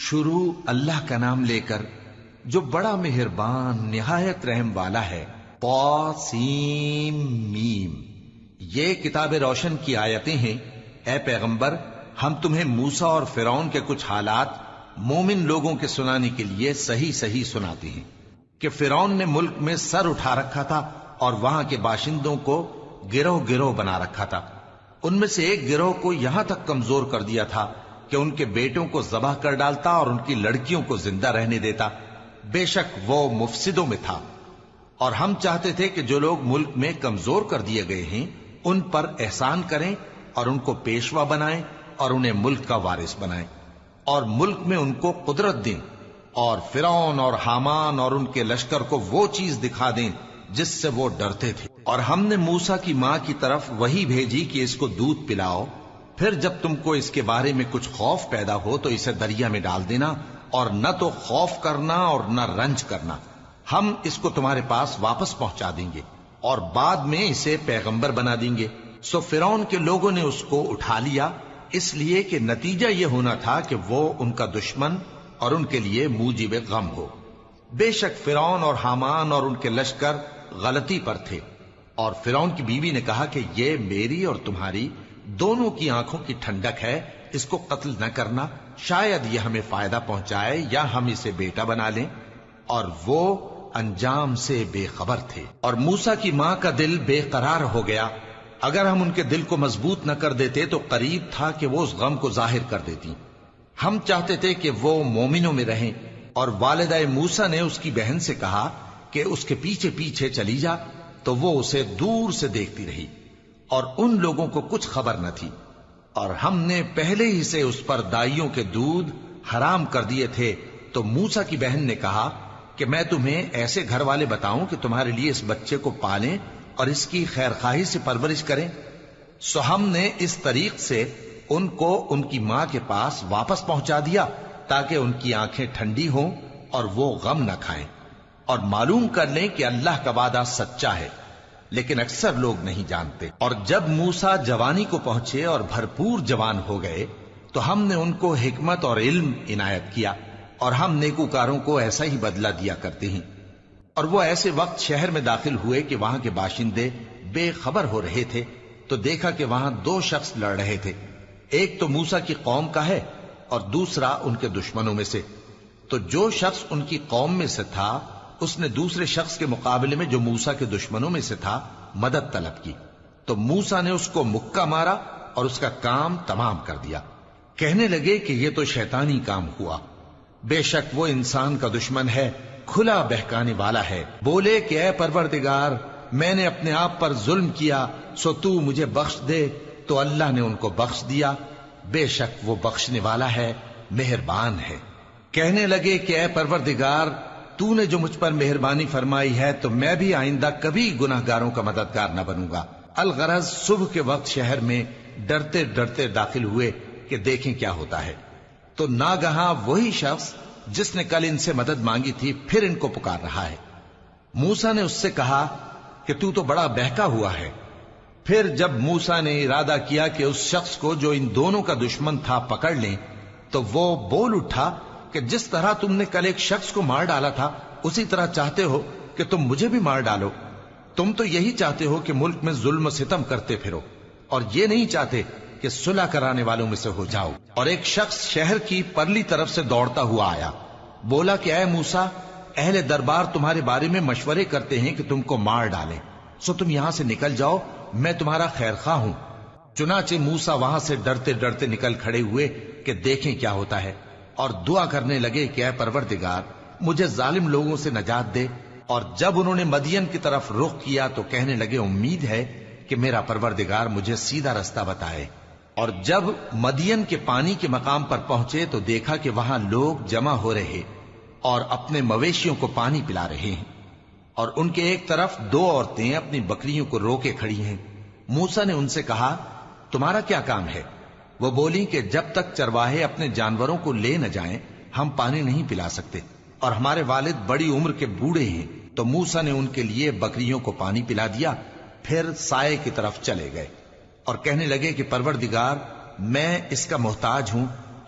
شروع اللہ کا نام لے کر جو بڑا مہربان نہایت رحم والا ہے۔ طاسیم میم، یہ کتاب روشن کی آیتیں ہیں۔ اے پیغمبر، ہم تمہیں موسیٰ اور فرعون کے کچھ حالات مومن لوگوں کے سنانے کے لیے صحیح صحیح سناتے ہیں کہ فرعون نے ملک میں سر اٹھا رکھا تھا اور وہاں کے باشندوں کو گروہ گروہ بنا رکھا تھا۔ ان میں سے ایک گروہ کو یہاں تک کمزور کر دیا تھا کہ ان کے بیٹوں کو ذبح کر ڈالتا اور ان کی لڑکیوں کو زندہ رہنے دیتا۔ بے شک وہ مفسدوں میں تھا۔ اور ہم چاہتے تھے کہ جو لوگ ملک میں کمزور کر دیے گئے ہیں ان پر احسان کریں اور ان کو پیشوا بنائیں اور انہیں ملک کا وارث بنائیں اور ملک میں ان کو قدرت دیں، اور فرعون اور حامان اور ان کے لشکر کو وہ چیز دکھا دیں جس سے وہ ڈرتے تھے۔ اور ہم نے موسیٰ کی ماں کی طرف وحی بھیجی کہ اس کو دودھ پلاؤ، پھر جب تم کو اس کے بارے میں کچھ خوف پیدا ہو تو اسے دریا میں ڈال دینا، اور نہ تو خوف کرنا اور نہ رنج کرنا، ہم اس کو تمہارے پاس واپس پہنچا دیں گے اور بعد میں اسے پیغمبر بنا دیں گے۔ سو فرعون کے لوگوں نے اس کو اٹھا لیا، اس لیے کہ نتیجہ یہ ہونا تھا کہ وہ ان کا دشمن اور ان کے لیے موجب غم ہو۔ بے شک فرعون اور حامان اور ان کے لشکر غلطی پر تھے۔ اور فرعون کی بیوی نے کہا کہ یہ میری اور تمہاری دونوں کی آنکھوں کی ٹھنڈک ہے، اس کو قتل نہ کرنا، شاید یہ ہمیں فائدہ پہنچائے یا ہم اسے بیٹا بنا لیں۔ اور وہ انجام سے بے خبر تھے۔ اور موسیٰ کی ماں کا دل بے قرار ہو گیا۔ اگر ہم ان کے دل کو مضبوط نہ کر دیتے تو قریب تھا کہ وہ اس غم کو ظاہر کر دیتی۔ ہم چاہتے تھے کہ وہ مومنوں میں رہیں۔ اور والدہ موسیٰ نے اس کی بہن سے کہا کہ اس کے پیچھے پیچھے چلی جا، تو وہ اسے دور سے دیکھتی رہی اور ان لوگوں کو کچھ خبر نہ تھی۔ اور ہم نے پہلے ہی سے اس پر دائیوں کے دودھ حرام کر دیے تھے۔ تو موسیٰ کی بہن نے کہا کہ میں تمہیں ایسے گھر والے بتاؤں کہ تمہارے لیے اس بچے کو پالیں اور اس کی خیر خواہی سے پرورش کریں۔ سو ہم نے اس طریق سے ان کو ان کی ماں کے پاس واپس پہنچا دیا تاکہ ان کی آنکھیں ٹھنڈی ہوں اور وہ غم نہ کھائیں اور معلوم کر لیں کہ اللہ کا وعدہ سچا ہے، لیکن اکثر لوگ نہیں جانتے۔ اور جب موسیٰ جوانی کو پہنچے اور بھرپور جوان ہو گئے تو ہم نے ان کو حکمت اور علم عنایت کیا، اور ہم نیکوکاروں کو ایسا ہی بدلہ دیا کرتے ہیں۔ اور وہ ایسے وقت شہر میں داخل ہوئے کہ وہاں کے باشندے بے خبر ہو رہے تھے، تو دیکھا کہ وہاں دو شخص لڑ رہے تھے، ایک تو موسیٰ کی قوم کا ہے اور دوسرا ان کے دشمنوں میں سے۔ تو جو شخص ان کی قوم میں سے تھا اس نے دوسرے شخص کے مقابلے میں جو موسیٰ کے دشمنوں میں سے تھا مدد طلب کی، تو موسیٰ نے اس کو مکہ مارا اور اس کا کام تمام کر دیا۔ کہنے لگے کہ یہ تو شیطانی کام ہوا، بے شک وہ انسان کا دشمن ہے، کھلا بہکانے والا ہے۔ بولے کہ اے پروردگار، میں نے اپنے آپ پر ظلم کیا، سو تو مجھے بخش دے۔ تو اللہ نے ان کو بخش دیا، بے شک وہ بخشنے والا ہے، مہربان ہے۔ کہنے لگے کہ اے پروردگار، تو نے جو مجھ پر مہربانی فرمائی ہے تو میں بھی آئندہ کبھی گناہ گاروں کا مددگار نہ بنوں گا۔ الغرض صبح کے وقت شہر میں ڈرتے ڈرتے داخل ہوئے کہ دیکھیں کیا ہوتا ہے، تو ناگہاں وہی شخص جس نے کل ان سے مدد مانگی تھی پھر ان کو پکار رہا ہے۔ موسیٰ نے اس سے کہا کہ تو بڑا بہکا ہوا ہے۔ پھر جب موسیٰ نے ارادہ کیا کہ اس شخص کو جو ان دونوں کا دشمن تھا پکڑ لیں، تو وہ بول اٹھا کہ جس طرح تم نے کل ایک شخص کو مار ڈالا تھا اسی طرح چاہتے ہو کہ تم مجھے بھی مار ڈالو۔ تم تو یہی چاہتے ہو کہ ملک میں ظلم و ستم کرتے پھرو، اور یہ نہیں چاہتے کہ صلح کرانے والوں میں سے ہو جاؤ۔ اور ایک شخص شہر کی پرلی طرف سے دوڑتا ہوا آیا، بولا کہ اے موسیٰ، اہل دربار تمہارے بارے میں مشورے کرتے ہیں کہ تم کو مار ڈالیں، سو تم یہاں سے نکل جاؤ، میں تمہارا خیر خواہ ہوں۔ چنانچہ موسیٰ وہاں سے ڈرتے ڈرتے نکل کھڑے ہوئے کہ دیکھیں کیا ہوتا ہے، اور دعا کرنے لگے کہ اے پروردگار، مجھے ظالم لوگوں سے نجات دے۔ اور جب انہوں نے مدین کی طرف رخ کیا تو کہنے لگے امید ہے کہ میرا پروردگار مجھے سیدھا رستہ بتائے۔ اور جب مدین کے پانی کے مقام پر پہنچے تو دیکھا کہ وہاں لوگ جمع ہو رہے اور اپنے مویشیوں کو پانی پلا رہے ہیں، اور ان کے ایک طرف دو عورتیں اپنی بکریوں کو روکے کھڑی ہیں۔ موسیٰ نے ان سے کہا تمہارا کیا کام ہے؟ وہ بولی کہ جب تک چرواہے اپنے جانوروں کو لے نہ جائیں ہم پانی نہیں پلا سکتے، اور ہمارے والد بڑی عمر کے بوڑھے ہیں۔ تو موسیٰ نے ان کے لیے بکریوں کو پانی پلا دیا، پھر سائے کی طرف چلے گئے اور کہنے لگے کہ پروردگار، میں اس کا محتاج ہوں،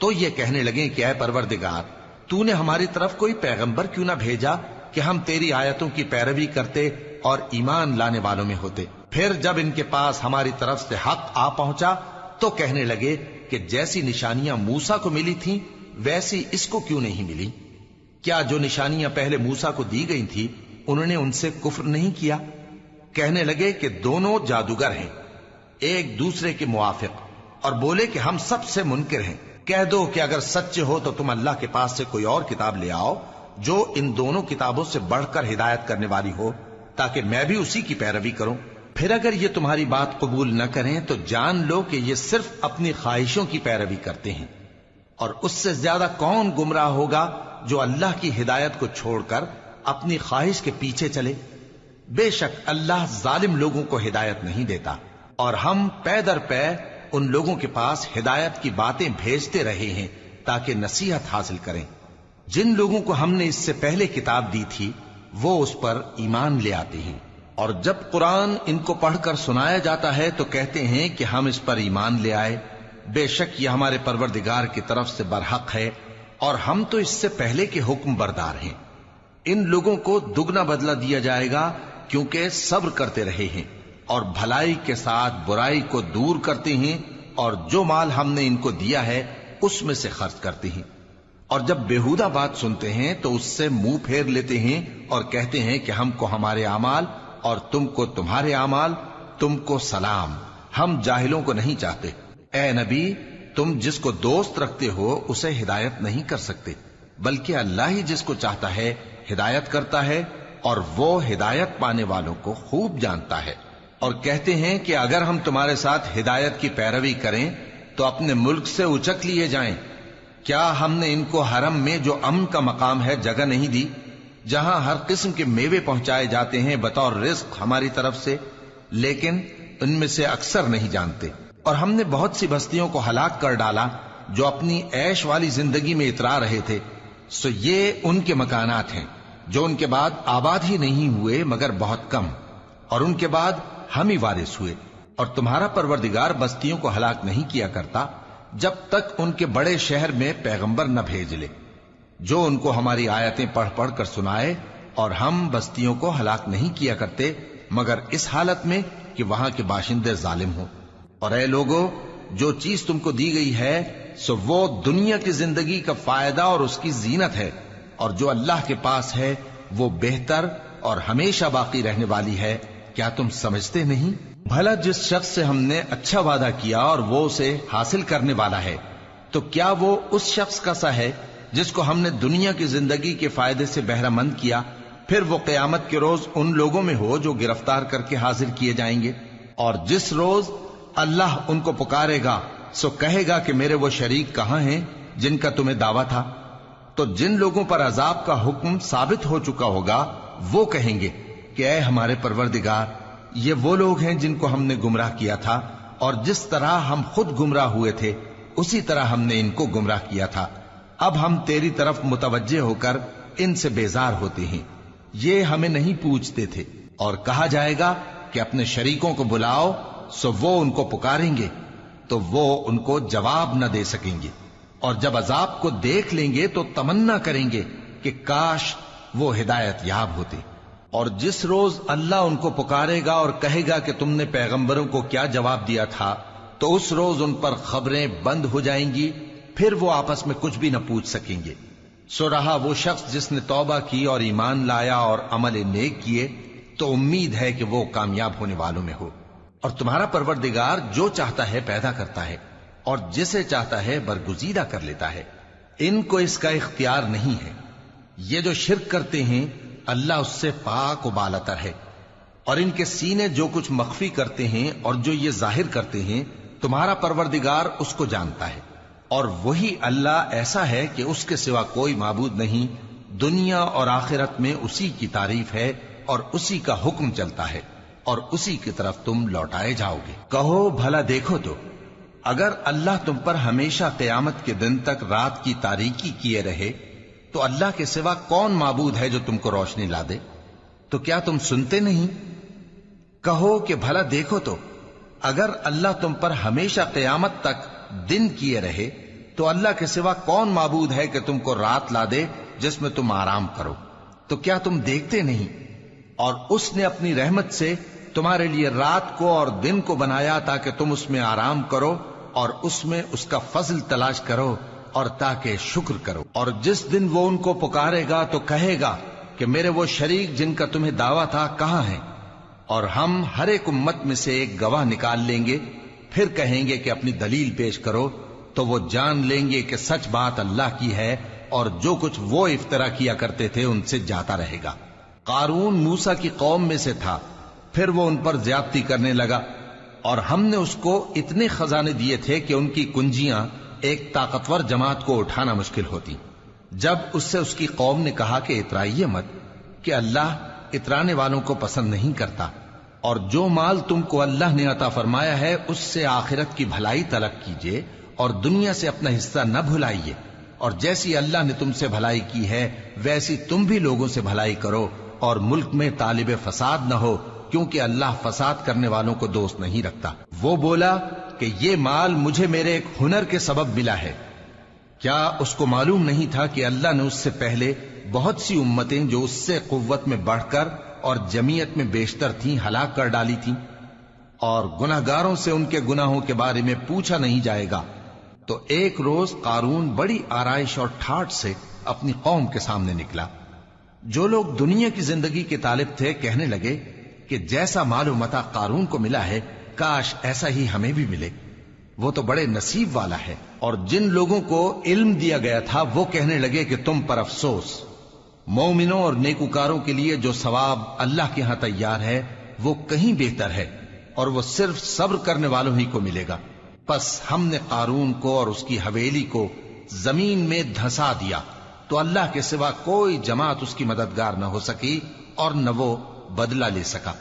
تو یہ کہنے لگے کہ اے پروردگار، تو نے ہماری طرف کوئی پیغمبر کیوں نہ بھیجا کہ ہم تیری آیتوں کی پیروی کرتے اور ایمان لانے والوں میں ہوتے۔ پھر جب ان کے پاس ہماری طرف سے حق آ پہنچا تو کہنے لگے کہ جیسی نشانیاں موسیٰ کو ملی تھیں ویسی اس کو کیوں نہیں ملی؟ کیا جو نشانیاں پہلے موسیٰ کو دی گئی تھی انہوں نے ان سے کفر نہیں کیا؟ کہنے لگے کہ دونوں جادوگر ہیں، ایک دوسرے کے موافق، اور بولے کہ ہم سب سے منکر ہیں۔ کہہ دو کہ اگر سچے ہو تو تم اللہ کے پاس سے کوئی اور کتاب لے آؤ جو ان دونوں کتابوں سے بڑھ کر ہدایت کرنے والی ہو، تاکہ میں بھی اسی کی پیروی کروں۔ پھر اگر یہ تمہاری بات قبول نہ کریں تو جان لو کہ یہ صرف اپنی خواہشوں کی پیروی کرتے ہیں، اور اس سے زیادہ کون گمراہ ہوگا جو اللہ کی ہدایت کو چھوڑ کر اپنی خواہش کے پیچھے چلے۔ بے شک اللہ ظالم لوگوں کو ہدایت نہیں دیتا، اور ہم پے در پے ان لوگوں کے پاس ہدایت کی باتیں بھیجتے رہے ہیں تاکہ نصیحت حاصل کریں۔ جن لوگوں کو ہم نے اس سے پہلے کتاب دی تھی وہ اس پر ایمان لے آتے ہیں، اور جب قرآن ان کو پڑھ کر سنایا جاتا ہے تو کہتے ہیں کہ ہم اس پر ایمان لے آئے۔ بے شک یہ ہمارے پروردگار کی طرف سے برحق ہے، اور ہم تو اس سے پہلے کے حکم بردار ہیں۔ ان لوگوں کو دگنا بدلہ دیا جائے گا کیونکہ صبر کرتے رہے ہیں اور بھلائی کے ساتھ برائی کو دور کرتے ہیں، اور جو مال ہم نے ان کو دیا ہے اس میں سے خرچ کرتے ہیں۔ اور جب بےہودہ بات سنتے ہیں تو اس سے منہ پھیر لیتے ہیں اور کہتے ہیں کہ ہم کو ہمارے اعمال اور تم کو تمہارے اعمال، تم کو سلام، ہم جاہلوں کو نہیں چاہتے۔ اے نبی، تم جس کو دوست رکھتے ہو اسے ہدایت نہیں کر سکتے، بلکہ اللہ ہی جس کو چاہتا ہے ہدایت کرتا ہے، اور وہ ہدایت پانے والوں کو خوب جانتا ہے۔ اور کہتے ہیں کہ اگر ہم تمہارے ساتھ ہدایت کی پیروی کریں تو اپنے ملک سے اچک لیے جائیں۔ کیا ہم نے ان کو حرم میں جو امن کا مقام ہے جگہ نہیں دی، جہاں ہر قسم کے میوے پہنچائے جاتے ہیں بطور رزق ہماری طرف سے؟ لیکن ان میں سے اکثر نہیں جانتے۔ اور ہم نے بہت سی بستیوں کو ہلاک کر ڈالا جو اپنی عیش والی زندگی میں اترا رہے تھے، سو یہ ان کے مکانات ہیں جو ان کے بعد آباد ہی نہیں ہوئے مگر بہت کم، اور ان کے بعد ہم ہی وارث ہوئے۔ اور تمہارا پروردگار بستیوں کو ہلاک نہیں کیا کرتا جب تک ان کے بڑے شہر میں پیغمبر نہ بھیج لے جو ان کو ہماری آیتیں پڑھ پڑھ کر سنائے، اور ہم بستیوں کو ہلاک نہیں کیا کرتے مگر اس حالت میں کہ وہاں کے باشندے ظالم ہوں۔ اور اے لوگو، جو چیز تم کو دی گئی ہے سو وہ دنیا کی زندگی کا فائدہ اور اس کی زینت ہے، اور جو اللہ کے پاس ہے وہ بہتر اور ہمیشہ باقی رہنے والی ہے۔ کیا تم سمجھتے نہیں؟ بھلا جس شخص سے ہم نے اچھا وعدہ کیا اور وہ اسے حاصل کرنے والا ہے، تو کیا وہ اس شخص کا سا ہے جس کو ہم نے دنیا کی زندگی کے فائدے سے بہرہ مند کیا، پھر وہ قیامت کے روز ان لوگوں میں ہو جو گرفتار کر کے حاضر کیے جائیں گے؟ اور جس روز اللہ ان کو پکارے گا سو کہے گا کہ میرے وہ شریک کہاں ہیں جن کا تمہیں دعویٰ تھا؟ تو جن لوگوں پر عذاب کا حکم ثابت ہو چکا ہوگا وہ کہیں گے کہ اے ہمارے پروردگار، یہ وہ لوگ ہیں جن کو ہم نے گمراہ کیا تھا، اور جس طرح ہم خود گمراہ ہوئے تھے اسی طرح ہم نے ان کو گمراہ کیا تھا۔ اب ہم تیری طرف متوجہ ہو کر ان سے بیزار ہوتے ہیں، یہ ہمیں نہیں پوچھتے تھے۔ اور کہا جائے گا کہ اپنے شریکوں کو بلاؤ، سو وہ ان کو پکاریں گے تو وہ ان کو جواب نہ دے سکیں گے، اور جب عذاب کو دیکھ لیں گے تو تمنا کریں گے کہ کاش وہ ہدایت یاب ہوتے۔ اور جس روز اللہ ان کو پکارے گا اور کہے گا کہ تم نے پیغمبروں کو کیا جواب دیا تھا، تو اس روز ان پر خبریں بند ہو جائیں گی، پھر وہ آپس میں کچھ بھی نہ پوچھ سکیں گے۔ سو رہا وہ شخص جس نے توبہ کی اور ایمان لایا اور عمل نیک کیے تو امید ہے کہ وہ کامیاب ہونے والوں میں ہو۔ اور تمہارا پروردگار جو چاہتا ہے پیدا کرتا ہے اور جسے چاہتا ہے برگزیدہ کر لیتا ہے، ان کو اس کا اختیار نہیں ہے۔ یہ جو شرک کرتے ہیں اللہ اس سے پاک و بالاتر ہے، اور ان کے سینے جو کچھ مخفی کرتے ہیں اور جو یہ ظاہر کرتے ہیں تمہارا پروردگار اس کو جانتا ہے۔ اور وہی اللہ ایسا ہے کہ اس کے سوا کوئی معبود نہیں، دنیا اور آخرت میں اسی کی تعریف ہے اور اسی کا حکم چلتا ہے، اور اسی کی طرف تم لوٹائے جاؤ گے۔ کہو بھلا دیکھو تو، اگر اللہ تم پر ہمیشہ قیامت کے دن تک رات کی تاریکی کیے رہے تو اللہ کے سوا کون معبود ہے جو تم کو روشنی لا دے؟ تو کیا تم سنتے نہیں؟ کہو کہ بھلا دیکھو تو، اگر اللہ تم پر ہمیشہ قیامت تک دن کیے رہے تو اللہ کے سوا کون معبود ہے کہ تم کو رات لا دے جس میں تم آرام کرو؟ تو کیا تم دیکھتے نہیں؟ اور اس نے اپنی رحمت سے تمہارے لیے رات کو اور دن کو بنایا تاکہ تم اس میں آرام کرو اور اس میں اس کا فضل تلاش کرو اور تاکہ شکر کرو۔ اور جس دن وہ ان کو پکارے گا تو کہے گا کہ میرے وہ شریک جن کا تمہیں دعویٰ تھا کہاں ہیں؟ اور ہم ہر ایک امت میں سے ایک گواہ نکال لیں گے، پھر کہیں گے کہ اپنی دلیل پیش کرو، تو وہ جان لیں گے کہ سچ بات اللہ کی ہے اور جو کچھ وہ افترا کیا کرتے تھے ان سے جاتا رہے گا۔ قارون موسیٰ کی قوم میں سے تھا، پھر وہ ان پر زیادتی کرنے لگا، اور ہم نے اس کو اتنے خزانے دیے تھے کہ ان کی کنجیاں ایک طاقتور جماعت کو اٹھانا مشکل ہوتی۔ جب اس سے اس کی قوم نے کہا کہ اترائیے مت، کہ اللہ اترانے والوں کو پسند نہیں کرتا، اور جو مال تم کو اللہ نے عطا فرمایا ہے اس سے آخرت کی بھلائی طلب کیجیے اور دنیا سے اپنا حصہ نہ بھلائیے، اور جیسی اللہ نے تم سے بھلائی کی ہے ویسی تم بھی لوگوں سے بھلائی کرو، اور ملک میں طالب فساد نہ ہو، کیونکہ اللہ فساد کرنے والوں کو دوست نہیں رکھتا۔ وہ بولا کہ یہ مال مجھے میرے ایک ہنر کے سبب ملا ہے۔ کیا اس کو معلوم نہیں تھا کہ اللہ نے اس سے پہلے بہت سی امتیں جو اس سے قوت میں بڑھ کر اور جمعیت میں بیشتر تھیں ہلاک کر ڈالی تھیں، اور گناہگاروں سے ان کے گناہوں کے بارے میں پوچھا نہیں جائے گا؟ تو ایک روز قارون بڑی آرائش اور ٹھاٹ سے اپنی قوم کے سامنے نکلا۔ جو لوگ دنیا کی زندگی کے طالب تھے کہنے لگے کہ جیسا مال و متاع قارون کو ملا ہے کاش ایسا ہی ہمیں بھی ملے، وہ تو بڑے نصیب والا ہے۔ اور جن لوگوں کو علم دیا گیا تھا وہ کہنے لگے کہ تم پر افسوس، مومنوں اور نیکوکاروں کے لیے جو ثواب اللہ کے ہاں تیار ہے وہ کہیں بہتر ہے، اور وہ صرف صبر کرنے والوں ہی کو ملے گا۔ پس ہم نے قارون کو اور اس کی حویلی کو زمین میں دھسا دیا، تو اللہ کے سوا کوئی جماعت اس کی مددگار نہ ہو سکی اور نہ وہ بدلہ لے سکا۔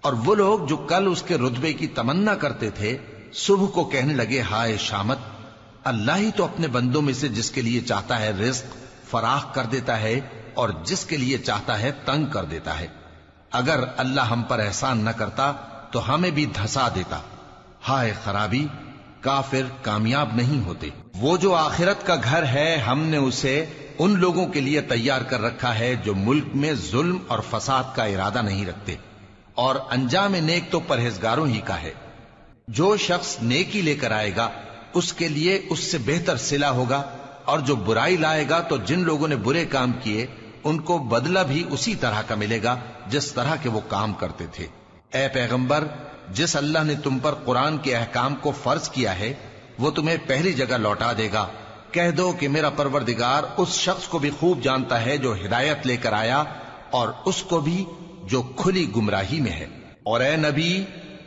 اور وہ لوگ جو کل اس کے رتبے کی تمنا کرتے تھے صبح کو کہنے لگے ہائے شامت، اللہ ہی تو اپنے بندوں میں سے جس کے لیے چاہتا ہے رزق فراخ کر دیتا ہے اور جس کے لیے چاہتا ہے تنگ کر دیتا ہے۔ اگر اللہ ہم پر احسان نہ کرتا تو ہمیں بھی دھسا دیتا۔ ہائے خرابی، کافر کامیاب نہیں ہوتے۔ وہ جو آخرت کا گھر ہے ہم نے اسے ان لوگوں کے لیے تیار کر رکھا ہے جو ملک میں ظلم اور فساد کا ارادہ نہیں رکھتے، اور انجام نیک تو پرہیزگاروں ہی کا ہے۔ جو شخص نیکی لے کر آئے گا اس کے لیے اس سے بہتر صلہ ہوگا، اور جو برائی لائے گا تو جن لوگوں نے برے کام کیے ان کو بدلہ بھی اسی طرح کا ملے گا جس طرح کے وہ کام کرتے تھے۔ اے پیغمبر، جس اللہ نے تم پر قرآن کے احکام کو فرض کیا ہے وہ تمہیں پہلی جگہ لوٹا دے گا۔ کہہ دو کہ میرا پروردگار اس شخص کو بھی خوب جانتا ہے جو ہدایت لے کر آیا، اور اس کو بھی جو کھلی گمراہی میں ہے۔ اور اے نبی،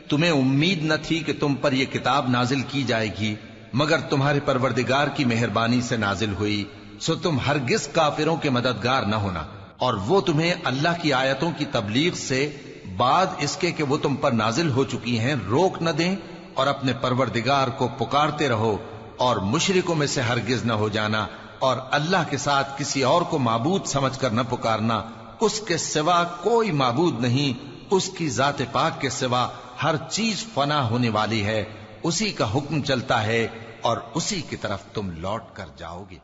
تمہیں امید نہ تھی کہ تم پر یہ کتاب نازل کی جائے گی مگر تمہارے پروردگار کی مہربانی سے نازل ہوئی، سو تم ہرگز کافروں کے مددگار نہ ہونا، اور وہ تمہیں اللہ کی آیتوں کی تبلیغ سے بعد اس کے کہ وہ تم پر نازل ہو چکی ہیں روک نہ دیں، اور اپنے پروردگار کو پکارتے رہو اور مشرکوں میں سے ہرگز نہ ہو جانا، اور اللہ کے ساتھ کسی اور کو معبود سمجھ کر نہ پکارنا۔ اس کے سوا کوئی معبود نہیں، اس کی ذات پاک کے سوا ہر چیز فنا ہونے والی ہے، اسی کا حکم چلتا ہے اور اسی کی طرف تم لوٹ کر جاؤ گے۔